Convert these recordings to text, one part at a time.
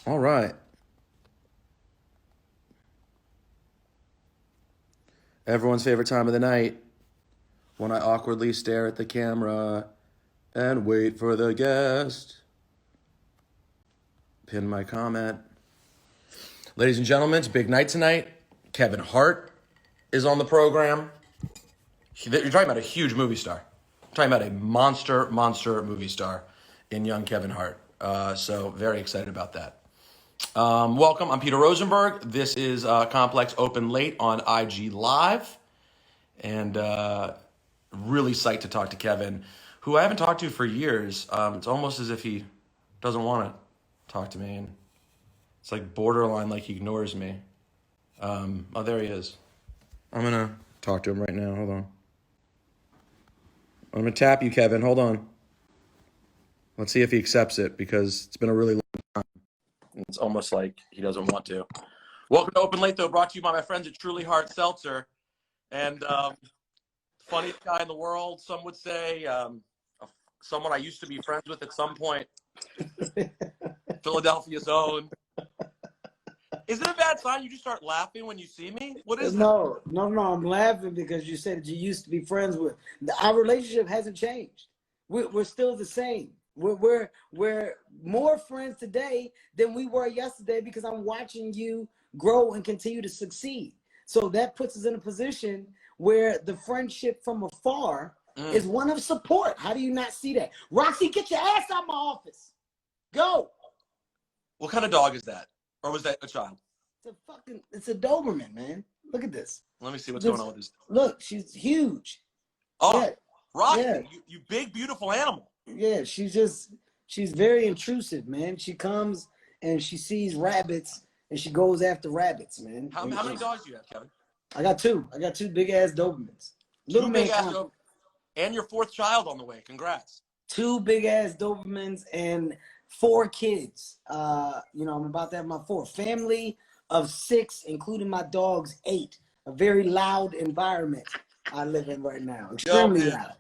All right. Everyone's favorite time of the night when I awkwardly stare at the camera and wait for the guest. Pin my comment. Ladies and gentlemen, it's a big night tonight. Kevin Hart is on the program. You're talking about a huge movie star. You're talking about a monster movie star in young Kevin Hart. So very excited about that. Welcome. I'm Peter Rosenberg. This is Complex Open Late on IG Live. And really psyched to talk to Kevin, who I haven't talked to for years. It's almost as if he doesn't want to talk to me. And it's like borderline like he ignores me. Oh, there he is. I'm going to talk to him right now. Hold on. I'm going to tap you, Kevin. Hold on. Let's see if he accepts it because it's been a really long time. It's almost like he doesn't want to. Welcome to Open Late, though, brought to you by my friends at Truly Hard Seltzer. And funniest guy in the world, some would say. Someone I used to be friends with at some point. Philadelphia's own. Is it a bad sign you just start laughing when you see me? What is No, I'm laughing because you said that you used to be friends with. Our relationship hasn't changed. We're still the same. We're more friends today than we were yesterday because I'm watching you grow and continue to succeed. So that puts us in a position where the friendship from afar is one of support. How do you not see that? Roxy, get your ass out of my office. Go. What kind of dog is that? Or was that a child? It's a Doberman, man. Look at this. Let me see what's going on with this. Look, she's huge. Oh, yeah. Roxy, yeah. You big, beautiful animal. Yeah, she's very intrusive, man. She comes and she sees rabbits and she goes after rabbits, man. How many dogs do you have, Kevin? I got two. I got two big-ass Dobermans. Little big ass Dobermans. And your fourth child on the way. Congrats. Two big-ass Dobermans and 4 kids. I'm about to have my fourth. Family of 6, including my dog's 8. A very loud environment I live in right now. Extremely loud.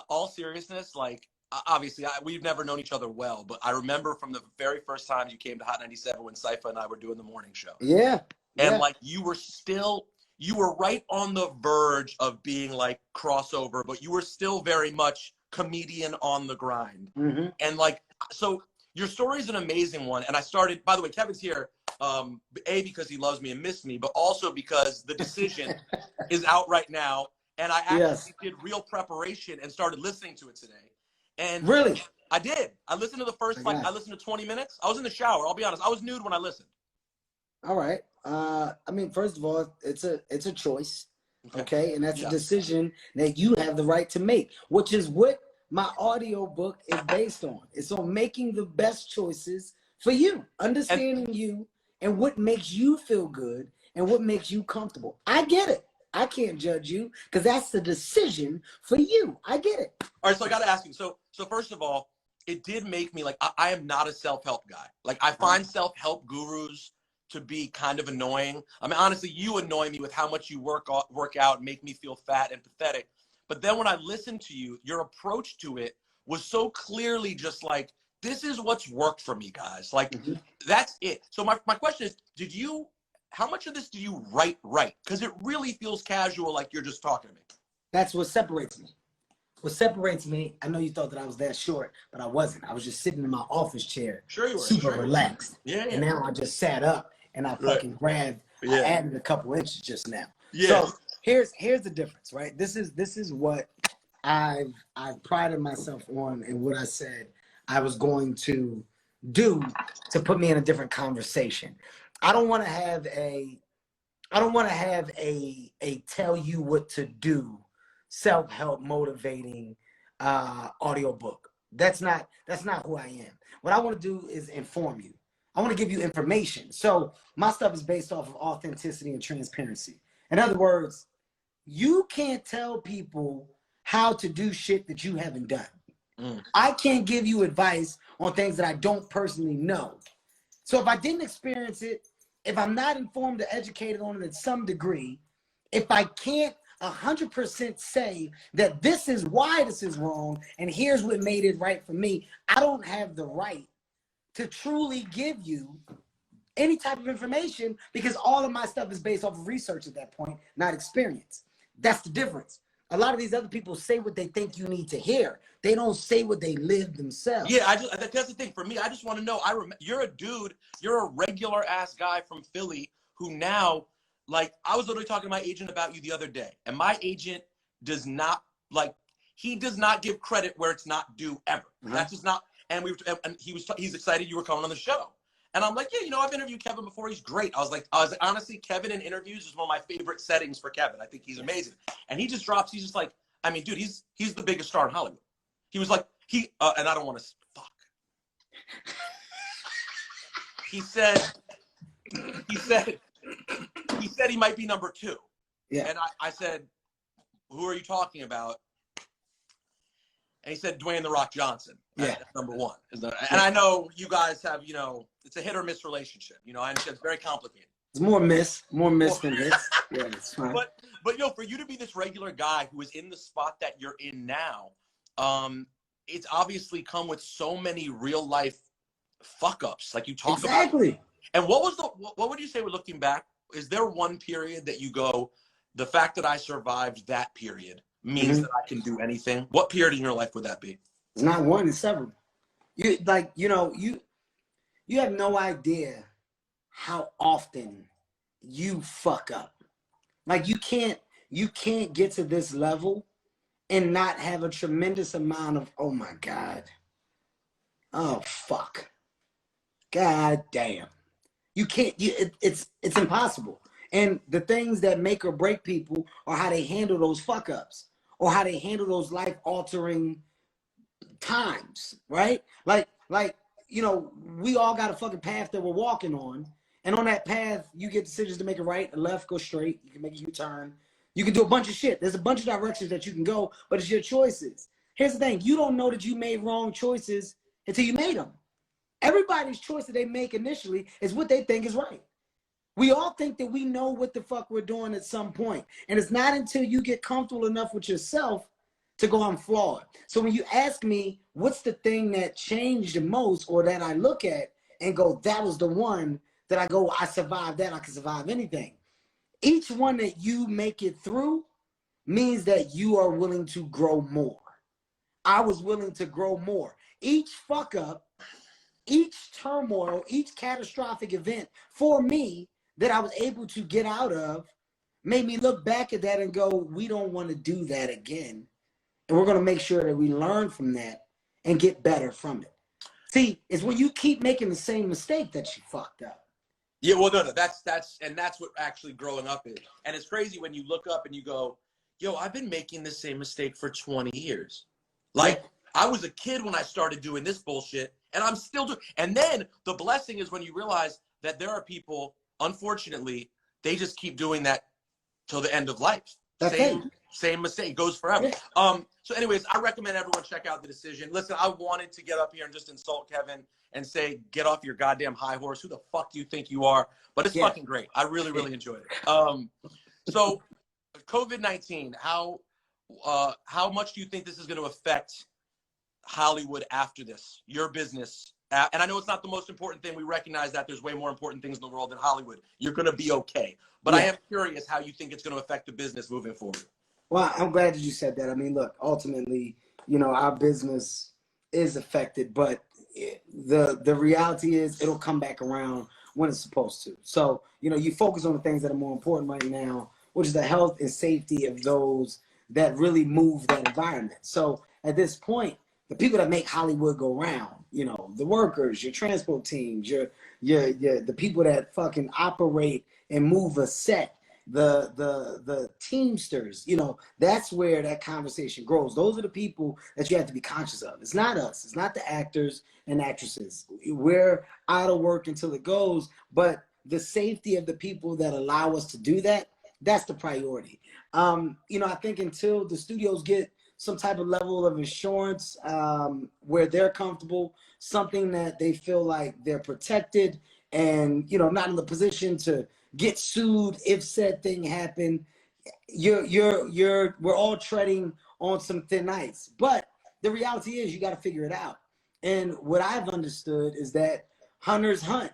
All seriousness, like, obviously, we've never known each other well, but I remember from the very first time you came to Hot 97 when Cypher and I were doing the morning show. Yeah. And, like, you were right on the verge of being, like, crossover, but you were still very much comedian on the grind. Mm-hmm. And, like, so your story is an amazing one. And I started, by the way, Kevin's here, A, because he loves me and missed me, but also because The Decision is out right now. And I actually did real preparation and started listening to it today. And really? I did. I listened to the first, I listened to 20 minutes. I was in the shower. I'll be honest. I was nude when I listened. All right. First of all, it's a choice. Okay. And that's a decision that you have the right to make, which is what my audio book is based on. It's on making the best choices for you, understanding you and what makes you feel good and what makes you comfortable. I get it. I can't judge you because that's the decision for you. I get it. All right, so I got to ask you. So first of all, it did make me like I am not a self-help guy. Like I find self-help gurus to be kind of annoying. I mean, honestly, you annoy me with how much you work out, make me feel fat and pathetic. But then when I listened to you, your approach to it was so clearly just like, this is what's worked for me, guys. Like that's it. So my question is, how much of this do you write? Because it really feels casual, like you're just talking to me. That's what separates me. What separates me, I know you thought that I was that short, but I wasn't. I was just sitting in my office chair, sure you were, super relaxed. Yeah. And now I just sat up and I fucking grabbed, I added a couple inches just now. Yeah. So here's the difference, right? This is what I've prided myself on and what I said I was going to do to put me in a different conversation. I don't want to have a tell you what to do, self-help motivating audiobook. That's not who I am. What I want to do is inform you. I want to give you information. So my stuff is based off of authenticity and transparency. In other words, you can't tell people how to do shit that you haven't done. I can't give you advice on things that I don't personally know. So if I didn't experience it, if I'm not informed or educated on it in some degree, if I can't 100% say that this is why this is wrong and here's what made it right for me, I don't have the right to truly give you any type of information, because all of my stuff is based off of research at that point, not experience. That's the difference. A lot of these other people say what they think you need to hear. They don't say what they live themselves. Yeah, that's the thing. For me, I just want to know, you're a dude, you're a regular ass guy from Philly who now, like, I was literally talking to my agent about you the other day, and my agent does not, like, he does not give credit where it's not due ever. That's just not, and he's excited you were coming on the show. And I'm like, yeah, you know, I've interviewed Kevin before. He's great. I was like, honestly, Kevin in interviews is one of my favorite settings for Kevin. I think he's amazing. And he just drops, he's just like, I mean, dude, he's the biggest star in Hollywood. He was like, and I don't want to, fuck. He said he might be number 2. Yeah. And I said, who are you talking about? And he said, Dwayne "The Rock" Johnson. Yeah. That's number 1. And I know you guys have, you know, it's a hit or miss relationship. You know, I understand it's very complicated. It's more miss than hits. Yeah, it's fine. But yo, for you to be this regular guy who is in the spot that you're in now, it's obviously come with so many real life fuck ups, like you talk about. Exactly. And what would you say, looking back, is there one period that you go, the fact that I survived that period means that I can do anything? What period in your life would that be? It's not one, it's several. You have no idea how often you fuck up. Like, you can't get to this level and not have a tremendous amount of, oh my God. Oh fuck. God damn. You can't, it's impossible. And the things that make or break people are how they handle those fuck ups, or how they handle those life altering times, right? Like, you know, we all got a fucking path that we're walking on. And on that path, you get decisions to make a right, a left, go straight. You can make a U-turn. You can do a bunch of shit. There's a bunch of directions that you can go, but it's your choices. Here's the thing. You don't know that you made wrong choices until you made them. Everybody's choice that they make initially is what they think is right. We all think that we know what the fuck we're doing at some point. And it's not until you get comfortable enough with yourself to go, I'm flawed. So when you ask me, what's the thing that changed the most, or that I look at and go, that was the one that I go, I survived that, I can survive anything. Each one that you make it through means that you are willing to grow more. I was willing to grow more. Each fuck up, each turmoil, each catastrophic event for me that I was able to get out of made me look back at that and go, we don't want to do that again. And we're going to make sure that we learn from that and get better from it. See, it's when you keep making the same mistake that you fucked up. Yeah, well, no, that's what actually growing up is. And it's crazy when you look up and you go, yo, I've been making the same mistake for 20 years. Like, I was a kid when I started doing this bullshit, and I'm still doing. And then the blessing is when you realize that there are people, unfortunately, they just keep doing that till the end of life. Same mistake, goes forever. Yeah. So anyways, I recommend everyone check out The Decision. Listen, I wanted to get up here and just insult Kevin and say, get off your goddamn high horse. Who the fuck do you think you are? But it's fucking great. I really, really enjoyed it. So COVID-19, how much do you think this is going to affect Hollywood after this, your business? And I know it's not the most important thing. We recognize that there's way more important things in the world than Hollywood. You're going to be okay. But I am curious how you think it's going to affect the business moving forward. Well, I'm glad that you said that. I mean, look, ultimately, you know, our business is affected, but the reality is it'll come back around when it's supposed to. So, you know, you focus on the things that are more important right now, which is the health and safety of those that really move that environment. So at this point, the people that make Hollywood go round, you know, the workers, your transport teams, the people that fucking operate and move a set, the teamsters, you know, that's where that conversation grows. Those are the people that you have to be conscious of. It's not us. It's not the actors and actresses. We're out of work until it goes, but the safety of the people that allow us to do that, that's the priority. You know, I think until the studios get some type of level of insurance where they're comfortable, something that they feel like they're protected and, you know, not in the position to get sued if said thing happened, we're all treading on some thin ice. But the reality is you got to figure it out. And what I've understood is that hunters hunt.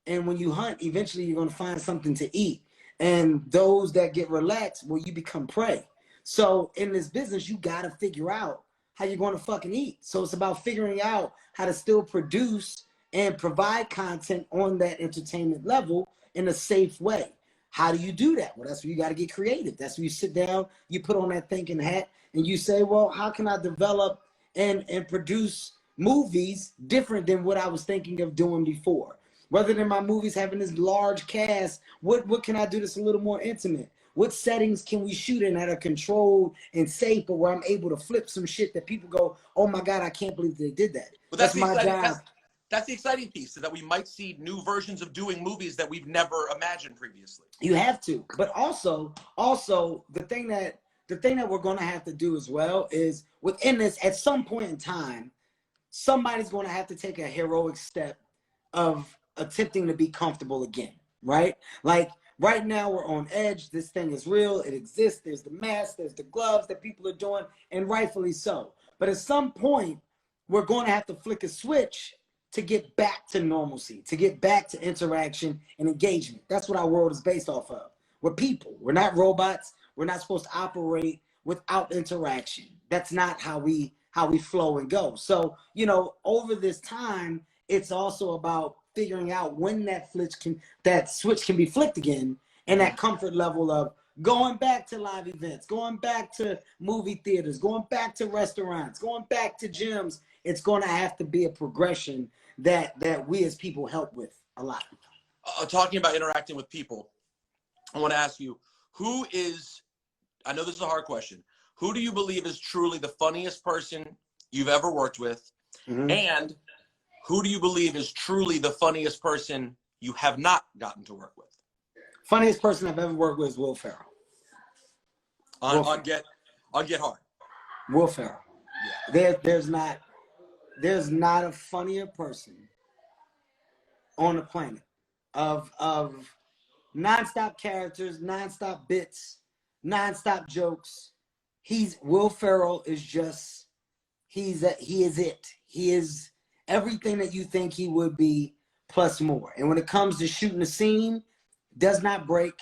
And when you hunt, eventually you're going to find something to eat. And those that get relaxed, well, you become prey. So in this business, you got to figure out how you're going to fucking eat. So it's about figuring out how to still produce and provide content on that entertainment level in a safe way. How do you do that? Well, that's where you got to get creative. That's where you sit down, you put on that thinking hat, and you say, well, how can I develop and produce movies different than what I was thinking of doing before? Rather than my movies having this large cast, what can I do that's a little more intimate? What settings can we shoot in that are controlled and safe, but where I'm able to flip some shit that people go, oh my God, I can't believe they did that. But That's my job. That's the exciting piece, so that we might see new versions of doing movies that we've never imagined previously. You have to, but also the thing that we're going to have to do as well is within this, at some point in time, somebody's going to have to take a heroic step of attempting to be comfortable again, right? Like right now we're on edge. This thing is real. It exists. There's the mask. There's the gloves that people are doing, and rightfully so. But at some point, we're going to have to flick a switch to get back to normalcy, to get back to interaction and engagement. That's what our world is based off of. We're people. We're not robots. We're not supposed to operate without interaction. That's not how we flow and go. So, you know, over this time, it's also about figuring out when that switch can be flicked again, and that comfort level of going back to live events, going back to movie theaters, going back to restaurants, going back to gyms. It's going to have to be a progression that we as people help with a lot. Talking about interacting with people, I want to ask you, I know this is a hard question, who do you believe is truly the funniest person you've ever worked with? Mm-hmm. And who do you believe is truly the funniest person you have not gotten to work with? Funniest person I've ever worked with is Will Ferrell. On Get Hart. Will Ferrell. Yeah. There's not a funnier person on the planet of nonstop characters, nonstop bits, nonstop jokes. Will Ferrell is just he is it. He is everything that you think he would be plus more. And when it comes to shooting a scene, does not break.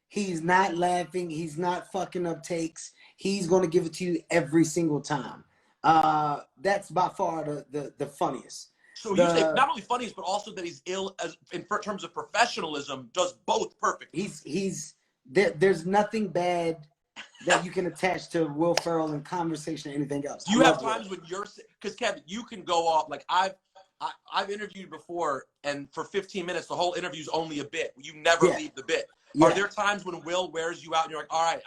He's not laughing. He's not fucking up takes. He's going to give it to you every single time. That's by far the funniest. So you say not only funniest, but also that he's in terms of professionalism, does both perfectly. There's nothing bad that you can attach to Will Ferrell in conversation or anything else. Do you have times when because Kevin, you can go off, like I've interviewed before, and for 15 minutes, the whole interview's only a bit. You never leave the bit. Yeah. Are there times when Will wears you out and you're like, all right,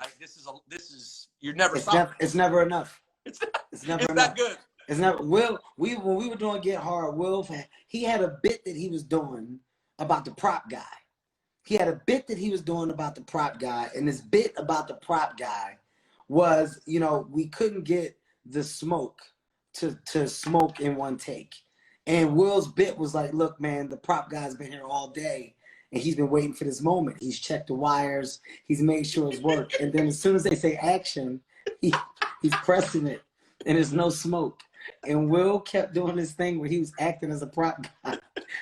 you're never stopping? It's never enough. It's never enough. That good. It's never. Will, when we were doing Get Hard, Will, he had a bit that he was doing about the prop guy. He had a bit that he was doing about the prop guy, and this bit about the prop guy was, you know, we couldn't get the smoke to smoke in one take. And Will's bit was like, look, man, the prop guy's been here all day, and he's been waiting for this moment. He's checked the wires. He's made sure it's worked. And then as soon as they say action, he's pressing it, and there's no smoke. And Will kept doing this thing where he was acting as a prop guy.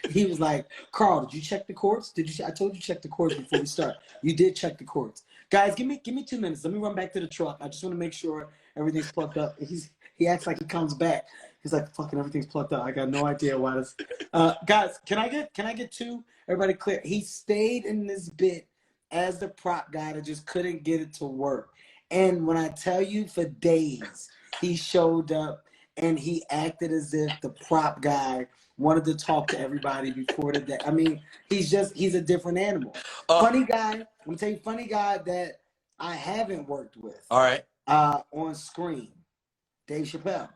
He was like, Carl, did you check the cords? I told you to check the cords before we start. You did check the cords. Guys, give me 2 minutes. Let me run back to the truck. I just want to make sure everything's plugged up. He acts like he comes back. He's like, fucking everything's plugged up. I got no idea why this. Guys, can I get two? Everybody clear. He stayed in this bit as the prop guy that just couldn't get it to work. And when I tell you, for days, he showed up and he acted as if the prop guy wanted to talk to everybody before the day. I mean, he's a different animal. Funny guy. I'm gonna tell you, funny guy that I haven't worked with. All right. On screen, Dave Chappelle.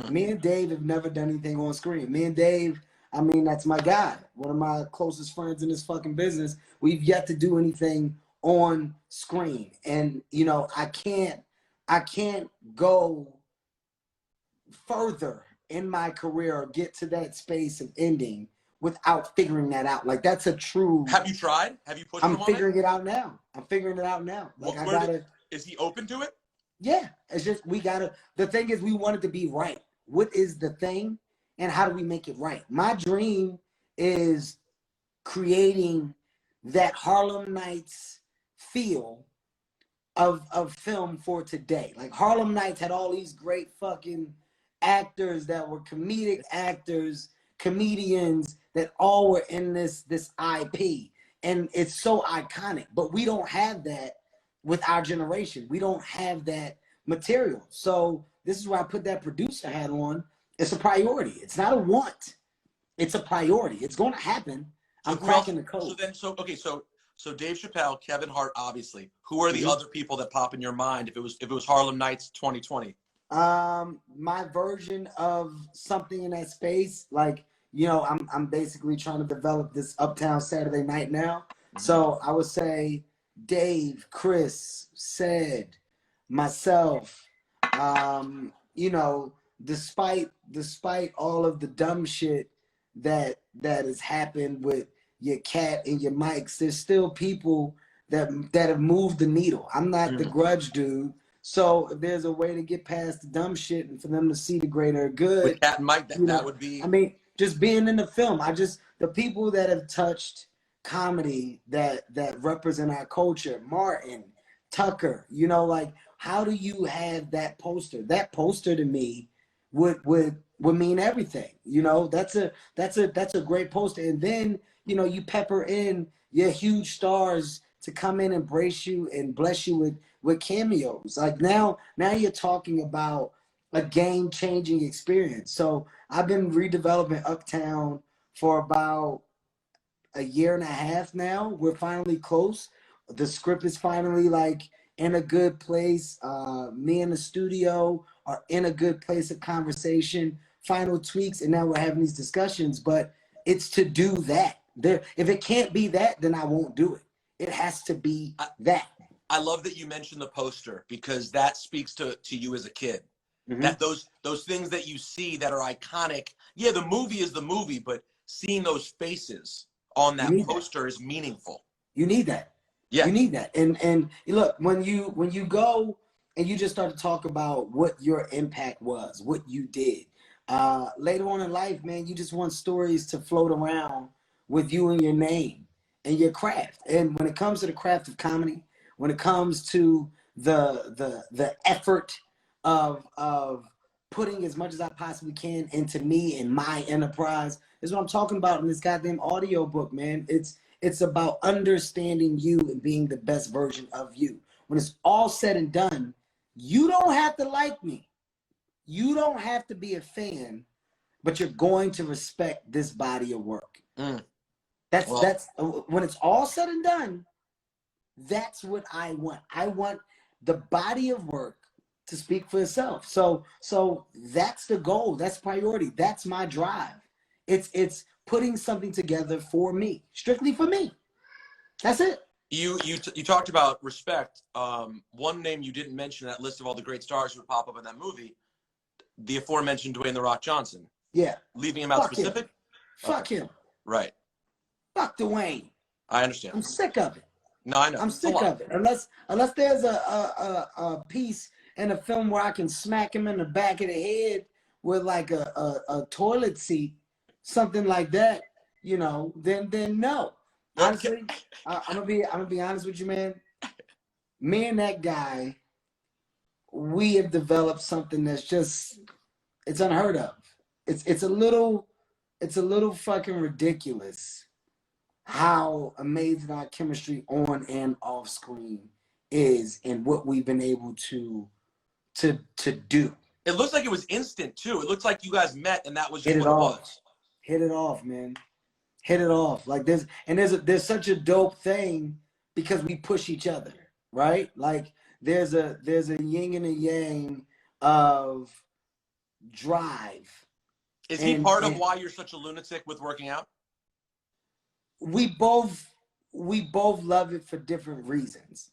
Me and Dave have never done anything on screen. Me and Dave, I mean, that's my guy. One of my closest friends in this fucking business. We've yet to do anything on screen. And, you know, I can't go further in my career or get to that space of ending without figuring that out. Like, that's a true. Have you tried? Have you pushed him on it? I'm figuring it out now. Like, is he open to it? Yeah, it's just the thing is we want it to be right. What is the thing? and how do we make it right? My dream is creating that Harlem Nights feel of film for today. Like Harlem Nights had all these great fucking actors that were comedic actors, comedians that all were in this IP, and it's so iconic. But we don't have that with our generation. We don't have that material. So this is why I put that producer hat on. It's a priority. It's not a want. It's a priority. It's going to happen. I'm cracking the code. So Dave Chappelle, Kevin Hart, obviously. Who are the other people that pop in your mind if it was Harlem Nights 2020? My version of something in that space, like, you know, I'm basically trying to develop this Uptown Saturday Night now. So I would say Dave, Chris, Ced, myself, you know, despite all of the dumb shit that has happened with your Katt and your Mikes, there's still people that have moved the needle. I'm not the grudge dude. So if there's a way to get past the dumb shit and for them to see the greater good, with Katt and Mike, that would be. I mean, just being in the film. The people that have touched comedy that represent our culture, Martin, Tucker, you know, like, how do you have that poster? That poster to me would mean everything. You know, that's a great poster. And then, you know, you pepper in your huge stars to come in and brace you and bless you with cameos. Like now you're talking about a game-changing experience. So I've been redeveloping Uptown for about a year and a half now. We're finally close. The script is finally like in a good place. Me and the studio are in a good place of conversation, final tweaks, and now we're having these discussions. But it's to do that. If it can't be that, then I won't do it. It has to be that. I love that you mentioned the poster because that speaks to you as a kid. That those things that you see that are iconic. Yeah, the movie is the movie, but seeing those faces on that poster is meaningful. You need that. Yeah. You need that. And look, when you go and you just start to talk about what your impact was, what you did, later on in life, man, you just want stories to float around with you and your name and your craft. And when it comes to the craft of comedy, when it comes to the effort of putting as much as I possibly can into me and my enterprise, is what I'm talking about in this goddamn audio book, man. It's about understanding you and being the best version of you. When it's all said and done, you don't have to like me. You don't have to be a fan, but you're going to respect this body of work. That's when it's all said and done, that's what I want. I want the body of work to speak for itself. So that's the goal. That's priority. That's my drive. It's putting something together for me, strictly for me. That's it. You talked about respect. One name you didn't mention in that list of all the great stars who would pop up in that movie, the aforementioned Dwayne "The Rock" Johnson. Yeah. Leaving him out specific? Fuck him. Right. Fuck Dwayne. I understand. I'm sick of it. No, I know. I'm sick of it. Unless there's a piece in a film where I can smack him in the back of the head with like a toilet seat, something like that, you know, then no. Honestly, I'm gonna be honest with you, man. Me and that guy, we have developed something that's just, it's unheard of. It's a little fucking ridiculous how amazing our chemistry on and off screen is and what we've been able to do. It looks like it was instant too. It looks like you guys met and that was just what it was. Hit it off, man. Hit it off. Like there's such a dope thing because we push each other, right? Like there's a yin and a yang of drive. Is he part of why you're such a lunatic with working out? We both love it for different reasons.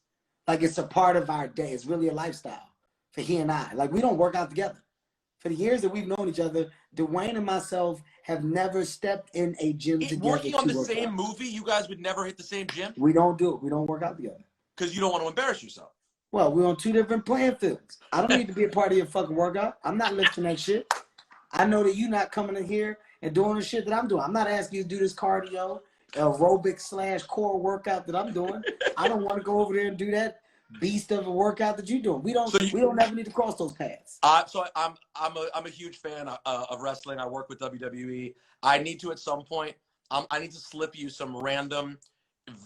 Like it's a part of our day. It's really a lifestyle for he and I. Like we don't work out together. For the years that we've known each other, Dwayne and myself have never stepped in a gym together. Working on the same movie, you guys would never hit the same gym? We don't do it. We don't work out together. Because you don't want to embarrass yourself. Well, we're on two different playing fields. I don't need to be a part of your fucking workout. I'm not lifting that shit. I know that you're not coming in here and doing the shit that I'm doing. I'm not asking you to do this cardio, aerobic / core workout that I'm doing. I don't want to go over there and do that beast of a workout that you're doing. We don't ever need to cross those paths. So I'm a huge fan of wrestling. I work with WWE. I need to at some point. I need to slip you some random,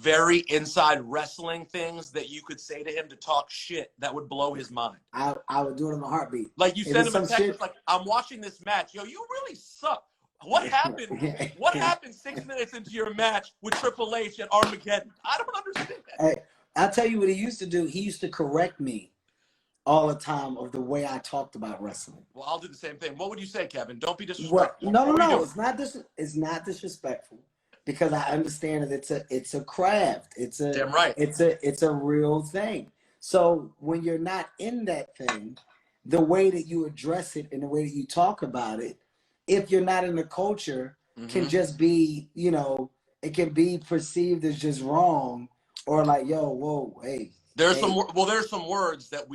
very inside wrestling things that you could say to him to talk shit that would blow his mind. I would do it in a heartbeat. Like you send him a text, it's like, I'm watching this match. Yo, you really suck. What happened? What happened 6 minutes into your match with Triple H at Armageddon? I don't understand. Hey, I'll tell you what he used to do. He used to correct me all the time of the way I talked about wrestling. Well, I'll do the same thing. What would you say, Kevin? Don't be disrespectful. No. It's not disrespectful because I understand that it's a craft. It's a damn right. It's a real thing. So when you're not in that thing, the way that you address it and the way that you talk about it, if you're not in the culture, can just be, it can be perceived as just wrong or like, yo, whoa, hey. There's some words that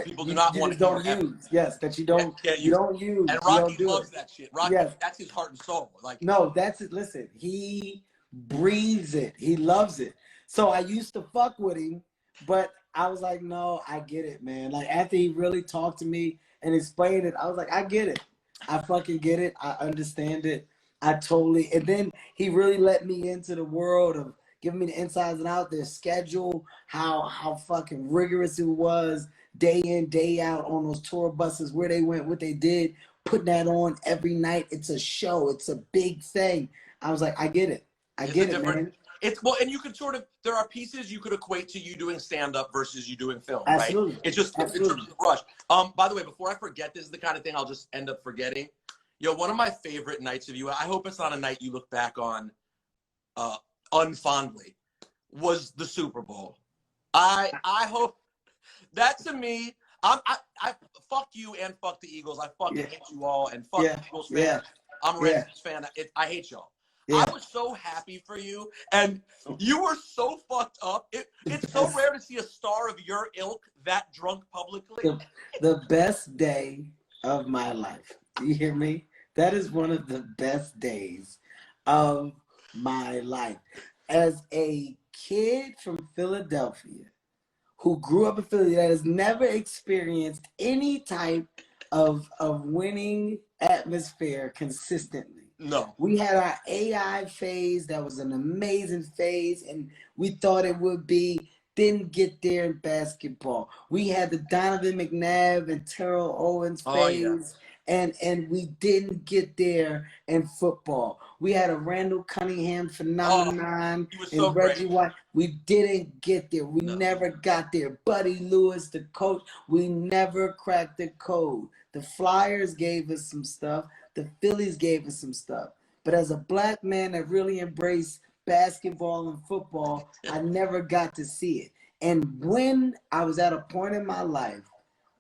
people do not want to hear. Use. Yes, that you don't use. And Rocky loves that shit. Rocky, that's his heart and soul. Like no, that's it. Listen, he breathes it. He loves it. So I used to fuck with him, but I was like, no, I get it, man. Like after he really talked to me and explained it, I was like, I get it. I fucking get it. I understand it. And then he really let me into the world of giving me the insides and out, their schedule, how fucking rigorous it was, day in, day out on those tour buses, where they went, what they did, putting that on every night. It's a show. It's a big thing. I was like, I get it. I get it, man. And you could there are pieces you could equate to you doing stand-up versus you doing film, Absolutely. right? It's just in terms of the rush. By the way, before I forget, this is the kind of thing I'll just end up forgetting. Yo, one of my favorite nights of you, I hope it's not a night you look back on unfondly, was the Super Bowl. I hope that to me, I fuck you and fuck the Eagles. I fucking hate you all and fuck the Eagles fans. I'm a Redskins fan. I hate y'all. I was so happy for you, and you were so fucked up. It's so rare to see a star of your ilk that drunk publicly. The best day of my life. Do you hear me? That is one of the best days of my life. As a kid from Philadelphia who grew up in Philly that has never experienced any type of winning atmosphere consistently. No. We had our AI phase that was an amazing phase, and we thought it would be. Didn't get there in basketball. We had the Donovan McNabb and Terrell Owens phase, and we didn't get there in football. We had a Randall Cunningham phenomenon and Reggie White. We didn't get there. We never got there. Buddy Lewis, the coach, we never cracked the code. The Flyers gave us some stuff. The Phillies gave us some stuff. But as a black man that really embraced basketball and football, I never got to see it. And when I was at a point in my life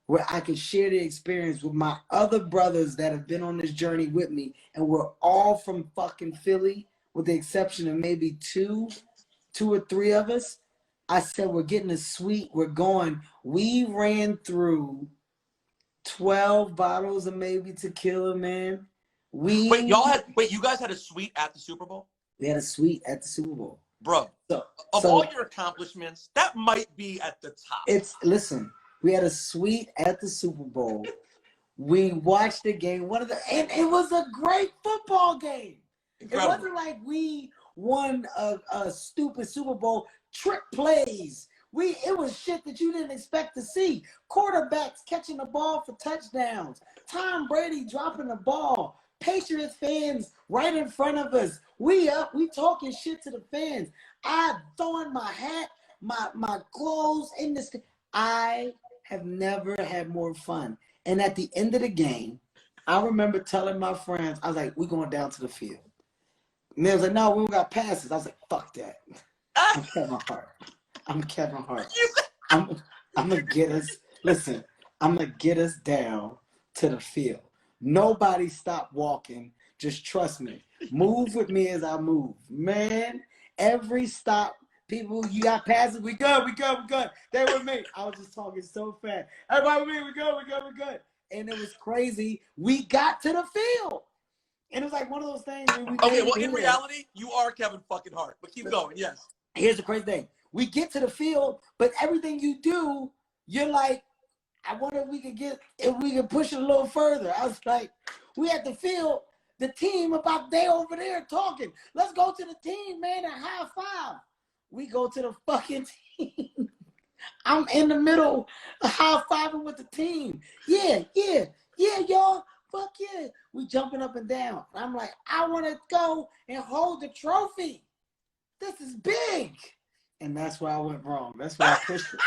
where I could share the experience with my other brothers that have been on this journey with me, and we're all from fucking Philly, with the exception of maybe two or three of us, I said, we're getting a suite, we're going. We ran through 12 bottles of maybe tequila, man. You guys had a suite at the Super Bowl? We had a suite at the Super Bowl. Bro, all your accomplishments, that might be at the top. Listen, we had a suite at the Super Bowl. We watched the game. And it was a great football game. Incredible. It wasn't like we won a stupid Super Bowl, trick plays. It was shit that you didn't expect to see. Quarterbacks catching the ball for touchdowns. Tom Brady dropping the ball. Patriots fans right in front of us. We talking shit to the fans. I throwing my hat, my clothes in this. I have never had more fun. And at the end of the game, I remember telling my friends, I was like, we going down to the field. And they was like, no, we don't got passes. I was like, fuck that. I'm Kevin Hart. I'm gonna get us. Listen, I'm gonna get us down to the field. Nobody stop walking. Just trust me. Move with me as I move. Man, every stop, people, you got passes. We good. They with me. I was just talking so fast. Everybody with me. We good. and it was crazy. We got to the field. And it was like one of those things where we Okay, well, in reality, you are Kevin fucking Hart. But keep going, yes. Here's the crazy thing. We get to the field, but everything you do, you're like, I wonder if we could push it a little further. I was like, we at the field, the team they over there talking. Let's go to the team, man, and high five. We go to the fucking team. I'm in the middle, high fiving with the team. Yeah, y'all. Fuck yeah. We jumping up and down. I'm like, I want to go and hold the trophy. This is big. And that's where I went wrong. That's where I pushed it.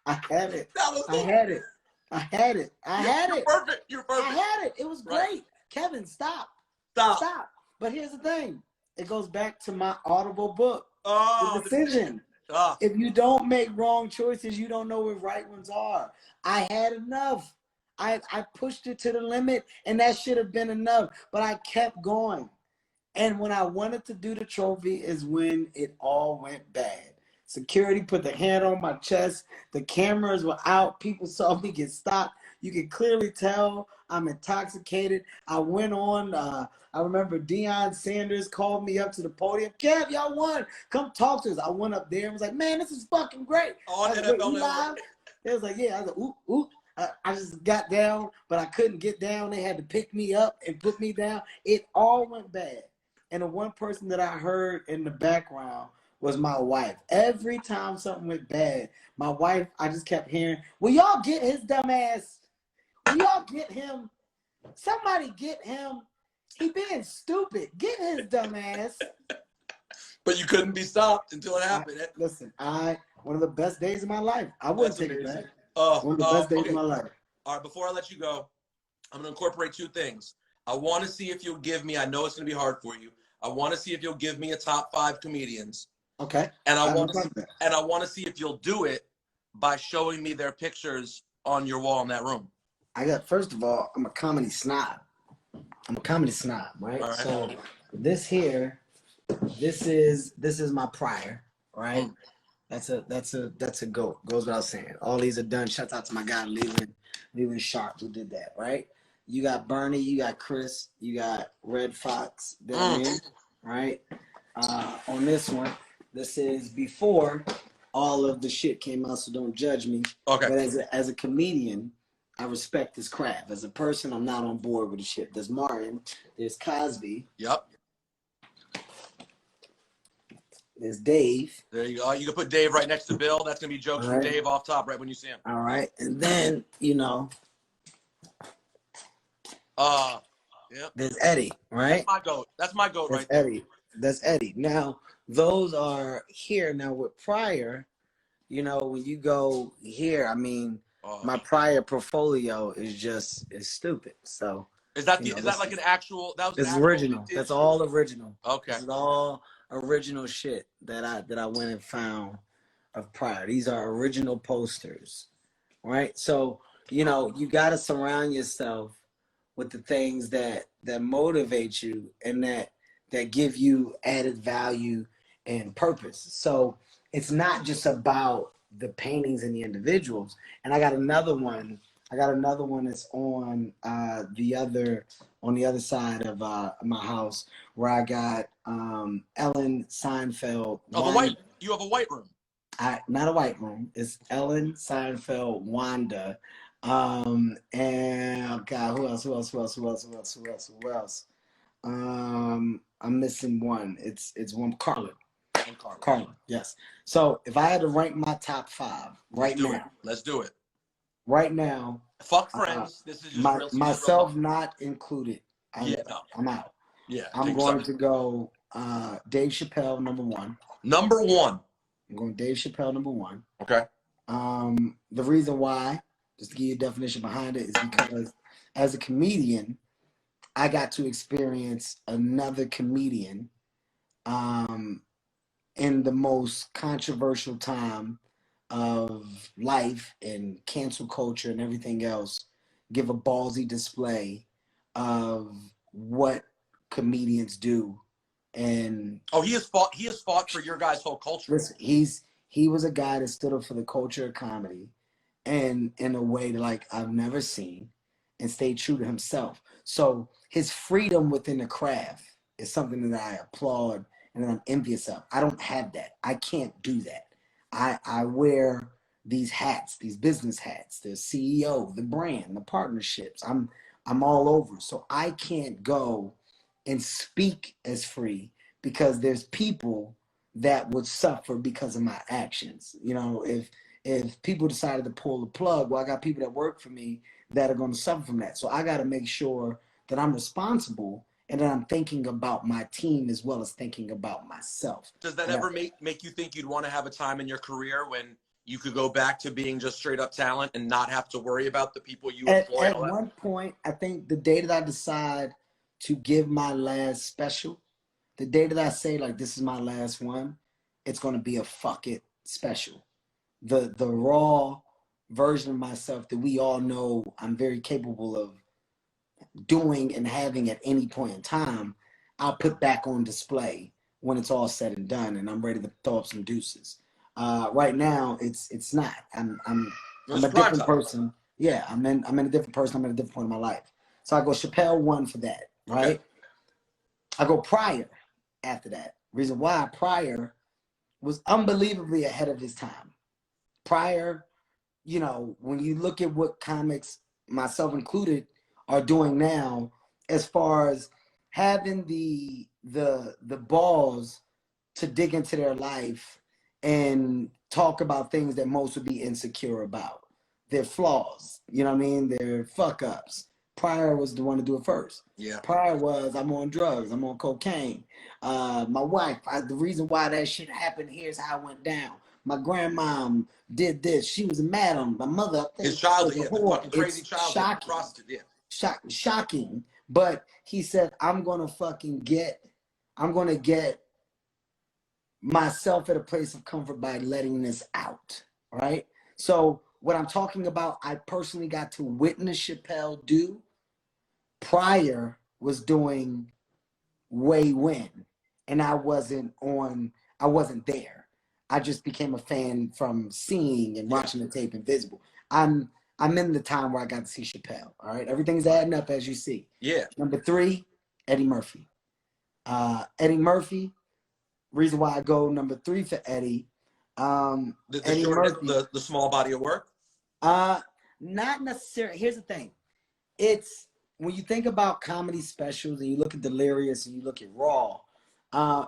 I had it. I had it. You're perfect. You're perfect. I had it. It was great. Right. Kevin, stop. But here's the thing. It goes back to my Audible book. The decision. If you don't make wrong choices, you don't know what right ones are. I had enough. I pushed it to the limit, and that should have been enough. But I kept going. And when I wanted to do the trophy is when it all went bad. Security put the hand on my chest. The cameras were out. People saw me get stopped. You could clearly tell I'm intoxicated. I went on. I remember Deion Sanders called me up to the podium. Kev, y'all won. Come talk to us. I went up there and was like, man, this is fucking great. On NFL live? They was like, yeah. I was like, ooh, ooh. I just got down, but I couldn't get down. They had to pick me up and put me down. It all went bad. And the one person that I heard in the background was my wife. Every time something went bad, my wife, I just kept hearing, will y'all get his dumb ass? Will y'all get him? Somebody get him. He being stupid. Get his dumb ass. But you couldn't be stopped until it happened. One of the best days of my life. I wouldn't take it back. One of the best days of my life. All right, before I let you go, I'm going to incorporate two things. I want to see if you'll give me, I know it's going to be hard for you. I want to see if you'll give me a top 5 comedians. Okay. And I want to see if you'll do it by showing me their pictures on your wall in that room. First of all, I'm a comedy snob. Right? All right. So this is my prior, right? That's a goat. Goes without saying. All these are done. Shout out to my guy Leland Sharp who did that, right? You got Bernie, you got Chris, you got Red Fox, right? On this one, this is before all of the shit came out, so don't judge me. Okay. But as a comedian, I respect his craft. As a person, I'm not on board with the shit. There's Martin, there's Cosby. Yep. There's Dave. There you go. You can put Dave right next to Bill. That's going to be jokes from Dave off top right when you see him. All right. And then, there's Eddie, right? That's my goat right there. That's Eddie. Now, those are here. Now, with prior, when you go here, I mean, my prior portfolio is stupid. So is that like an actual? That was it's original. That's all original. Okay. This is all original shit that I went and found of prior. These are original posters, right? So you got to surround yourself with the things that motivate you and that give you added value and purpose. So it's not just about the paintings and the individuals. And I got another one that's on the other side of my house where I got Ellen Seinfeld. You have a white room. Not a white room. It's Ellen Seinfeld, Wanda. And God, who else? I'm missing one. It's one Carlin. Carlin, yes. So if I had to rank my top 5 now. Let's do it. Right now. Fuck friends. This is just myself not included. I'm out. Yeah. I'm going to go Dave Chappelle, number 1. Number 1. I'm going Dave Chappelle, number 1. Okay. The reason why, just to give you a definition behind it, is because as a comedian, I got to experience another comedian in the most controversial time of life and cancel culture and everything else, give a ballsy display of what comedians do. And he has fought for your guys' whole culture. Listen, he was a guy that stood up for the culture of comedy and in a way that, like, I've never seen, and stayed true to himself. So his freedom within the craft is something that I applaud and that I'm envious of. I don't have that. I can't do that. I wear these hats, these business hats, the CEO, the brand, the partnerships. I'm all over. So I can't go and speak as free because there's people that would suffer because of my actions. You know, if people decided to pull the plug, well, I got people that work for me that are going to suffer from that. So I got to make sure that I'm responsible and that I'm thinking about my team as well as thinking about myself. Does that ever make you think you'd want to have a time in your career when you could go back to being just straight up talent and not have to worry about the people you employ? At one point, I think the day that I decide to give my last special, the day that I say, like, this is my last one, it's going to be a fuck it special. The raw version of myself that we all know I'm very capable of doing and having at any point in time, I'll put back on display when it's all said and done and I'm ready to throw up some deuces. Right now, it's not. I'm a different person. Yeah, I'm in a different person. I'm at a different point in my life. So I go Chappelle 1 for that, right? Okay. I go Pryor after that. Reason why Pryor was unbelievably ahead of his time. Pryor, you know, when you look at what comics, myself included, are doing now, as far as having the balls to dig into their life and talk about things that most would be insecure about, their flaws, you know what I mean, their fuck ups. Pryor was the one to do it first. Yeah. Pryor was, I'm on drugs, I'm on cocaine. My wife, the reason why that shit happened, here's how it went down. My grandmom did this. She was a madam. My mother, his child, was a whore. crazy child, shocking. Shocking. But he said, I'm gonna get myself at a place of comfort by letting this out. Right? So what I'm talking about, I personally got to witness Chappelle do. Pryor was doing way when, and I wasn't there. I just became a fan from seeing and watching the tape and visible. I'm in the time where I got to see Chappelle. All right, everything's adding up as you see. Yeah. Number 3, Eddie Murphy. Eddie Murphy. Reason why I go number 3 for Eddie. Eddie Murphy. The small body of work. Not necessarily. Here's the thing. It's when you think about comedy specials and you look at Delirious and you look at Raw.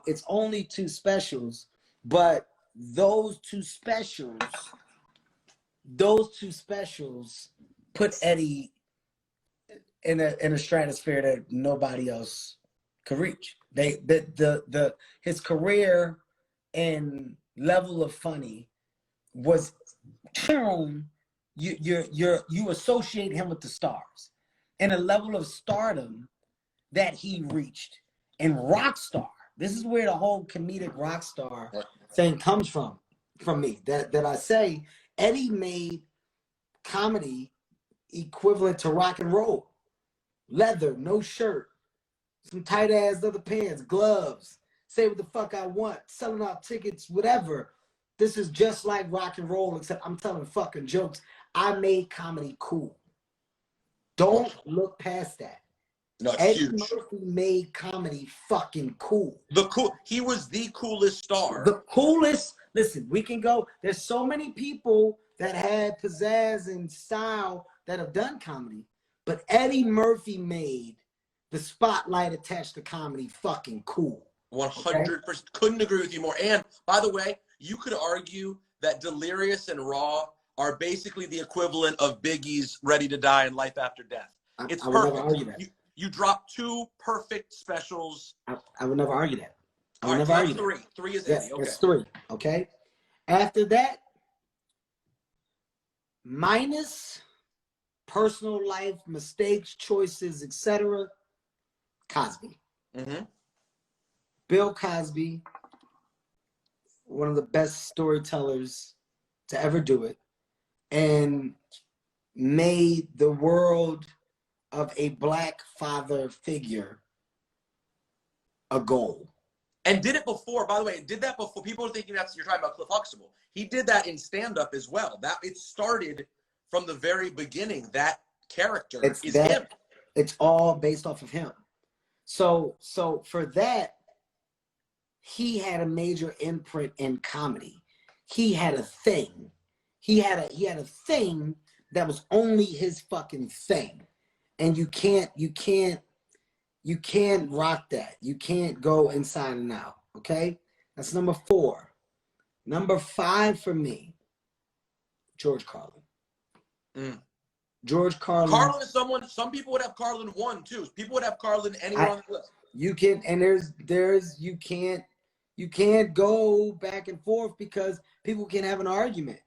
It's only 2 specials, but those two specials put Eddie in a stratosphere that nobody else could reach. His career and level of funny was you associate him with the stars, and a level of stardom that he reached. And rock star, this is where the whole comedic rock star thing comes from me. That I say Eddie made comedy equivalent to rock and roll. Leather, no shirt, some tight ass leather pants, gloves, say what the fuck I want, selling out tickets, whatever. This is just like rock and roll, except I'm telling fucking jokes. I made comedy cool. Don't look past that. No, it's Eddie huge. Murphy made comedy fucking cool. He was the coolest star. The coolest. Listen, we can go. There's so many people that had pizzazz and style that have done comedy, but Eddie Murphy made the spotlight attached to comedy fucking cool. 100%. Couldn't agree with you more. And by the way, you could argue that Delirious and Raw are basically the equivalent of Biggie's Ready to Die and Life After Death. It's perfect. Never argue that. You dropped 2 perfect specials. I would never argue that. All right, so that's 3. 3 is Eddie. Okay. That's 3. Okay. After that, minus personal life, mistakes, choices, etc. Cosby. Mm-hmm. Bill Cosby, one of the best storytellers to ever do it, and made the world of a black father figure a goal. And did it before, by the way, did that before. People are thinking you're talking about Cliff Huxtable. He did that in stand-up as well. That it started from the very beginning, that character is that, him. It's all based off of him. So for that, he had a major imprint in comedy. He had a thing. He had a thing that was only his fucking thing. And you can't rock that. You can't go inside and out. Okay? That's number 4. Number 5 for me, George Carlin. George Carlin. Carlin is someone, some people would have Carlin 1, too. People would have Carlin anywhere on the list. You can, and you can't go back and forth because people can have an argument.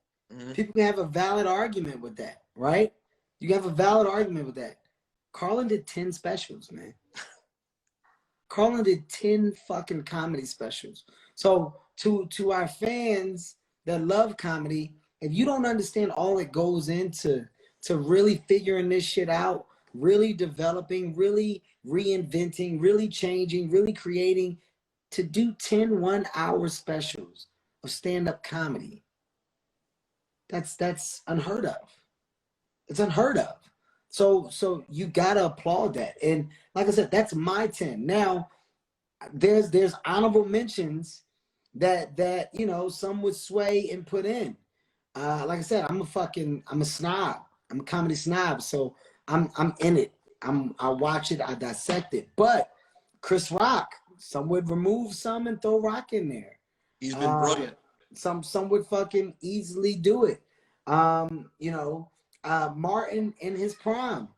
People can have a valid argument with that, right? You can have a valid argument with that. Carlin did 10 specials, man. Carlin did 10 fucking comedy specials. So to our fans that love comedy, if you don't understand all that goes into really figuring this shit out, really developing, really reinventing, really changing, really creating, to do 10 1-hour specials of stand-up comedy, that's unheard of. It's unheard of. So you gotta applaud that. And like I said, that's my 10. Now, there's honorable mentions that you know, some would sway and put in. Like I said, I'm a snob. I'm a comedy snob, so I'm in it. I watch it, I dissect it. But Chris Rock, some would remove some and throw Rock in there. He's been brilliant. Some would fucking easily do it. You know, Martin in his prime.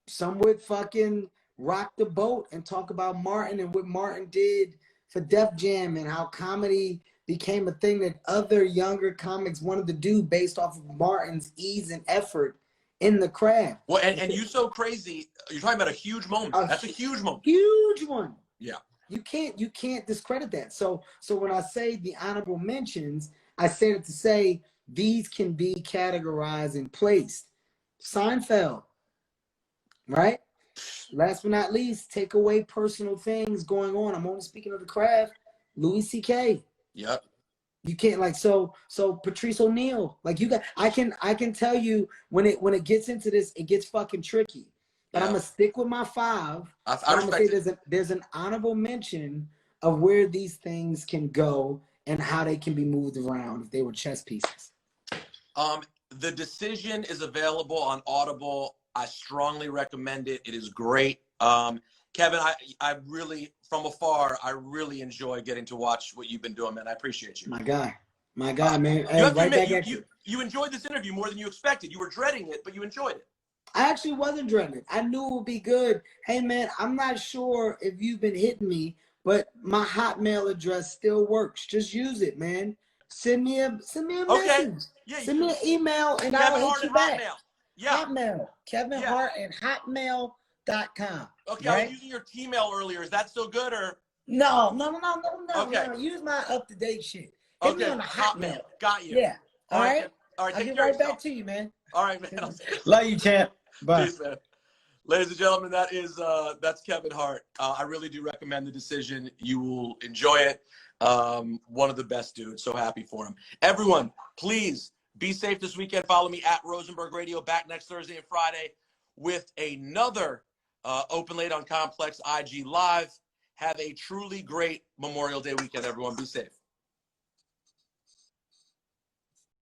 Some would fucking rock the boat and talk about Martin and what Martin did for Def Jam and how comedy became a thing that other younger comics wanted to do based off of Martin's ease and effort in the craft. Well, and You So Crazy, you're talking about a huge moment. That's a huge moment. Huge one. Yeah. You can't discredit that. So when I say the honorable mentions, I said it to say these can be categorized and placed. Seinfeld, right? Last but not least, take away personal things going on. I'm only speaking of the craft. Louis C.K. Yep. You can't like so Patrice O'Neal. Like you got I can tell you when it gets into this, it gets fucking tricky. But I'm gonna stick with my 5. I'm gonna say there's an honorable mention of where these things can go and how they can be moved around if they were chess pieces. The Decision is available on Audible. I strongly recommend it. It is great. Kevin, I really, from afar, I really enjoy getting to watch what you've been doing, man. I appreciate you. My guy, man. You have to admit, you enjoyed this interview more than you expected. You were dreading it, but you enjoyed it. I actually wasn't dreading it. I knew it would be good. Hey, man, I'm not sure if you've been hitting me, but my Hotmail address still works. Just use it, man. Send me a message. Yeah, send me an email, and Kevin I'll hit you back. Hotmail. Yeah. Hotmail. Kevin Hart at hotmail.com. Okay, right? I was using your email earlier. Is that still good or? No. Okay. No. Use my up-to-date shit. Hit me on the Hotmail. Got you. Yeah. All right. All right. I'll get right back to you, man. All right, man. Love you, champ. Bye. Peace, man. Ladies and gentlemen, that's Kevin Hart. I really do recommend The Decision. You will enjoy it. One of the best dudes. So happy for him. Everyone, please be safe this weekend. Follow me at Rosenberg Radio. Back next Thursday and Friday with another Open Late on Complex IG Live. Have a truly great Memorial Day weekend, everyone. Be safe.